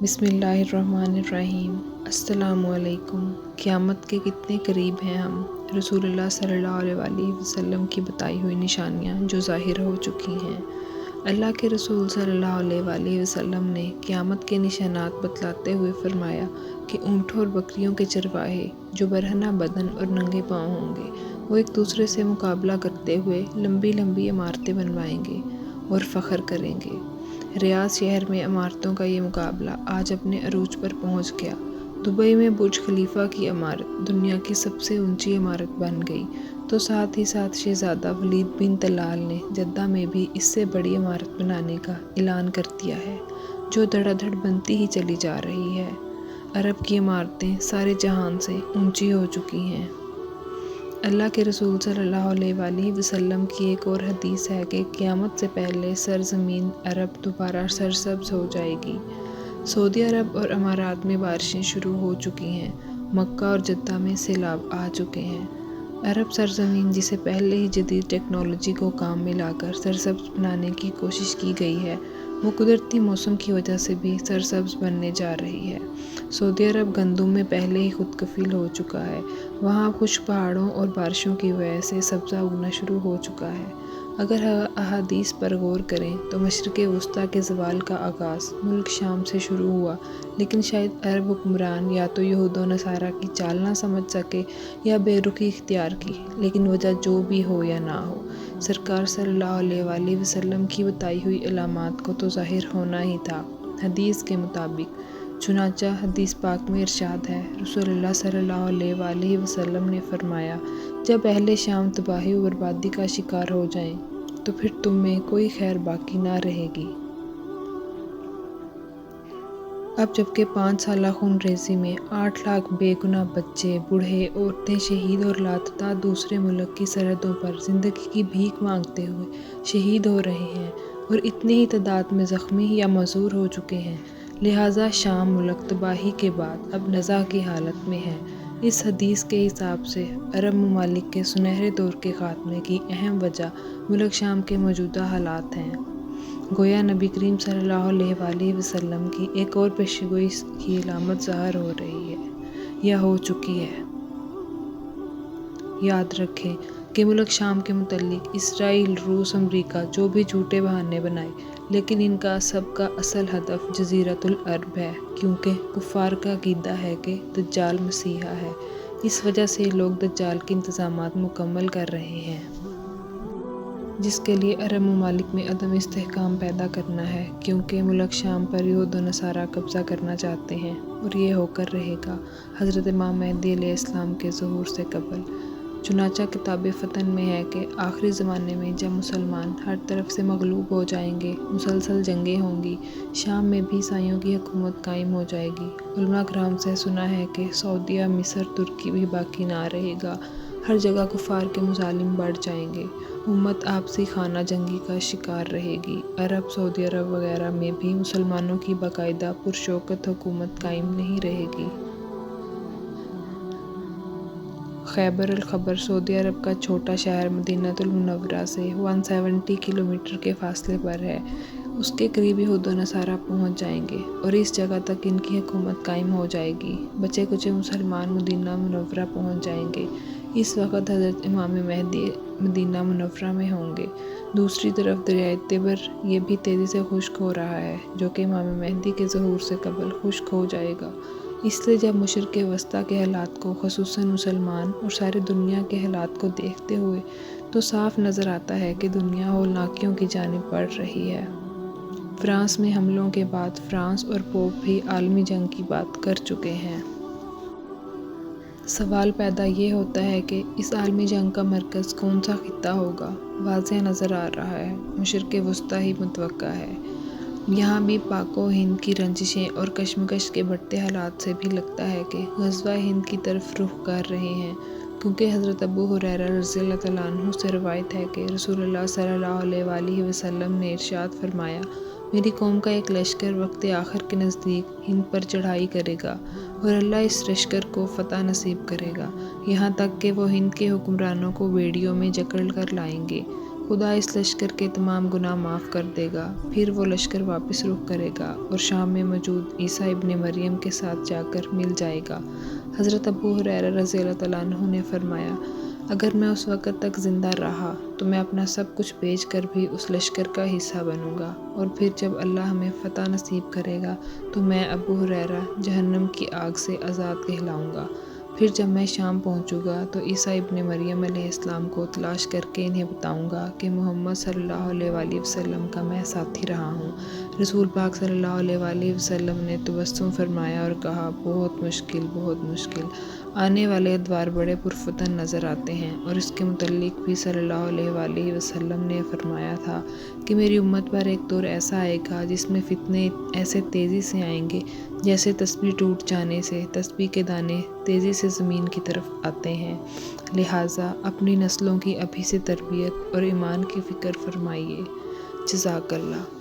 بسم اللہ الرحمن الرحیم۔ السلام علیکم۔ قیامت کے کتنے قریب ہیں ہم۔ رسول اللہ صلی اللہ علیہ وسلم کی بتائی ہوئی نشانیاں جو ظاہر ہو چکی ہیں۔ اللہ کے رسول صلی اللہ علیہ وسلم نے قیامت کے نشانات بتلاتے ہوئے فرمایا کہ اونٹوں اور بکریوں کے چرواہے جو برہنہ بدن اور ننگے پاؤں ہوں گے، وہ ایک دوسرے سے مقابلہ کرتے ہوئے لمبی لمبی عمارتیں بنوائیں گے اور فخر کریں گے۔ ریاض شہر میں عمارتوں کا یہ مقابلہ آج اپنے عروج پر پہنچ گیا۔ دبئی میں برج خلیفہ کی عمارت دنیا کی سب سے اونچی عمارت بن گئی، تو ساتھ ہی ساتھ شہزادہ ولید بن طلال نے جدہ میں بھی اس سے بڑی عمارت بنانے کا اعلان کر دیا ہے، جو دھڑا دھڑ بنتی ہی چلی جا رہی ہے۔ عرب کی عمارتیں سارے جہان سے اونچی ہو چکی ہیں۔ اللہ کے رسول صلی اللہ علیہ وسلم کی ایک اور حدیث ہے کہ قیامت سے پہلے سرزمین عرب دوبارہ سرسبز ہو جائے گی۔ سعودی عرب اور امارات میں بارشیں شروع ہو چکی ہیں۔ مکہ اور جدہ میں سیلاب آ چکے ہیں۔ عرب سرزمین جسے پہلے ہی جدید ٹیکنالوجی کو کام میں لا کر سرسبز بنانے کی کوشش کی گئی ہے، وہ قدرتی موسم کی وجہ سے بھی سرسبز بننے جا رہی ہے۔ سعودی عرب گندم میں پہلے ہی خود کفیل ہو چکا ہے۔ وہاں خشک پہاڑوں اور بارشوں کی وجہ سے سبزہ اگنا شروع ہو چکا ہے۔ اگر احادیث پر غور کریں تو مشرق وسطیٰ کے زوال کا آغاز ملک شام سے شروع ہوا، لیکن شاید عرب حکمران یا تو یہود و نصارہ کی چال نہ سمجھ سکے یا بے رخی اختیار کی، لیکن وجہ جو بھی ہو یا نہ ہو، سرکار صلی اللہ علیہ وسلم کی بتائی ہوئی علامات کو تو ظاہر ہونا ہی تھا۔ حدیث کے مطابق چنانچہ حدیث پاک میں ارشاد ہے، رسول اللہ صلی اللہ علیہ وسلم نے فرمایا، جب اہل شام تباہی و بربادی کا شکار ہو جائیں تو پھر تم میں کوئی خیر باقی نہ رہے گی۔ اب جبکہ 5 سالہ خون ریزی میں 8 لاکھ بے گناہ بچے، بوڑھے، عورتیں شہید اور لاتعداد دوسرے ملک کی سرحدوں پر زندگی کی بھیک مانگتے ہوئے شہید ہو رہے ہیں اور اتنے ہی تعداد میں زخمی یا معذور ہو چکے ہیں، لہٰذا شام ملک تباہی کے بعد اب نزا کی حالت میں ہے۔ اس حدیث کے حساب سے عرب ممالک کے سنہرے دور کے خاتمے کی اہم وجہ ملک شام کے موجودہ حالات ہیں۔ گویا نبی کریم صلی اللہ علیہ وسلم کی ایک اور پیشگوئی کی علامت ظاہر ہو رہی ہے یا ہو چکی ہے۔ یاد رکھیں کہ ملک شام کے متعلق اسرائیل، روس، امریکہ جو بھی جھوٹے بہانے بنائے، لیکن ان کا سب کا اصل ہدف جزیرۃ العرب ہے، کیونکہ کفار کا عقیدہ ہے کہ دجال مسیحا ہے۔ اس وجہ سے لوگ دجال کے انتظامات مکمل کر رہے ہیں، جس کے لیے عرب ممالک میں عدم استحکام پیدا کرنا ہے، کیونکہ ملک شام پر یہود و نصارہ قبضہ کرنا چاہتے ہیں اور یہ ہو کر رہے گا حضرت امام مہدی علیہ السلام کے ظہور سے قبل۔ چنانچہ کتاب فتن میں ہے کہ آخری زمانے میں جب مسلمان ہر طرف سے مغلوب ہو جائیں گے، مسلسل جنگیں ہوں گی، شام میں بھی عیسائیوں کی حکومت قائم ہو جائے گی۔ علماء کرام سے سنا ہے کہ سعودیہ، مصر، ترکی بھی باقی نہ رہے گا، ہر جگہ کفار کے مظالم بڑھ جائیں گے، امت آپسی خانہ جنگی کا شکار رہے گی۔ عرب، سعودی عرب وغیرہ میں بھی مسلمانوں کی باقاعدہ پرشوکت حکومت قائم نہیں رہے گی۔ خیبر الخبر سعودی عرب کا چھوٹا شہر مدینہ المنورہ سے 170 کلومیٹر کے فاصلے پر ہے۔ اس کے قریب یہود و نصارہ پہنچ جائیں گے اور اس جگہ تک ان کی حکومت قائم ہو جائے گی۔ بچے کچے مسلمان مدینہ منورہ پہنچ جائیں گے۔ اس وقت حضرت امام مہدی مدینہ منورہ میں ہوں گے۔ دوسری طرف دریائے تبر یہ بھی تیزی سے خشک ہو رہا ہے، جو کہ امام مہدی کے ظہور سے قبل خشک ہو جائے گا۔ اس لیے جب مشرق وسطیٰ کے حالات کو، خصوصاً مسلمان اور ساری دنیا کے حالات کو دیکھتے ہوئے تو صاف نظر آتا ہے کہ دنیا ہولناکیوں کی جانب بڑھ رہی ہے۔ فرانس میں حملوں کے بعد فرانس اور پوپ بھی عالمی جنگ کی بات کر چکے ہیں۔ سوال پیدا یہ ہوتا ہے کہ اس عالمی جنگ کا مرکز کون سا خطہ ہوگا؟ واضح نظر آ رہا ہے، مشرق وسطیٰ ہی متوقع ہے۔ یہاں بھی پاک و ہند کی رنجشیں اور کشمکش کے بڑھتے حالات سے بھی لگتا ہے کہ غزوہ ہند کی طرف رخ کر رہے ہیں، کیونکہ حضرت ابو ہریرہ رضی اللہ تعالیٰ عنہ سے روایت ہے کہ رسول اللہ صلی اللہ علیہ وسلم نے ارشاد فرمایا، میری قوم کا ایک لشکر وقت آخر کے نزدیک ہند پر چڑھائی کرے گا اور اللہ اس لشکر کو فتح نصیب کرے گا، یہاں تک کہ وہ ہند کے حکمرانوں کو بیڑیوں میں جکڑ کر لائیں گے۔ خدا اس لشکر کے تمام گناہ معاف کر دے گا۔ پھر وہ لشکر واپس رخ کرے گا اور شام میں موجود عیسیٰ ابن مریم کے ساتھ جا کر مل جائے گا۔ حضرت ابو ہریرہ رضی اللہ تعالیٰ عنہ نے فرمایا، اگر میں اس وقت تک زندہ رہا تو میں اپنا سب کچھ بیچ کر بھی اس لشکر کا حصہ بنوں گا، اور پھر جب اللہ ہمیں فتح نصیب کرے گا تو میں ابو ہریرہ جہنم کی آگ سے آزاد کہلاؤں گا۔ پھر جب میں شام پہنچوں گا تو عیسیٰ ابن مریم علیہ السلام کو تلاش کر کے انہیں بتاؤں گا کہ محمد صلی اللہ علیہ وآلہ وسلم کا میں ساتھی رہا ہوں۔ رسول پاک صلی اللہ علیہ وآلہ وسلم نے تبسم فرمایا اور کہا، بہت مشکل، بہت مشکل۔ آنے والے ادوار بڑے پرفتن نظر آتے ہیں، اور اس کے متعلق بھی صلی اللہ علیہ وآلہ وسلم نے فرمایا تھا کہ میری امت پر ایک دور ایسا آئے گا جس میں فتنے ایسے تیزی سے آئیں گے جیسے تسبیح ٹوٹ جانے سے تسبیح کے دانے تیزی سے زمین کی طرف آتے ہیں۔ لہٰذا اپنی نسلوں کی ابھی سے تربیت اور ایمان کی فکر فرمائیے۔ جزاک اللہ۔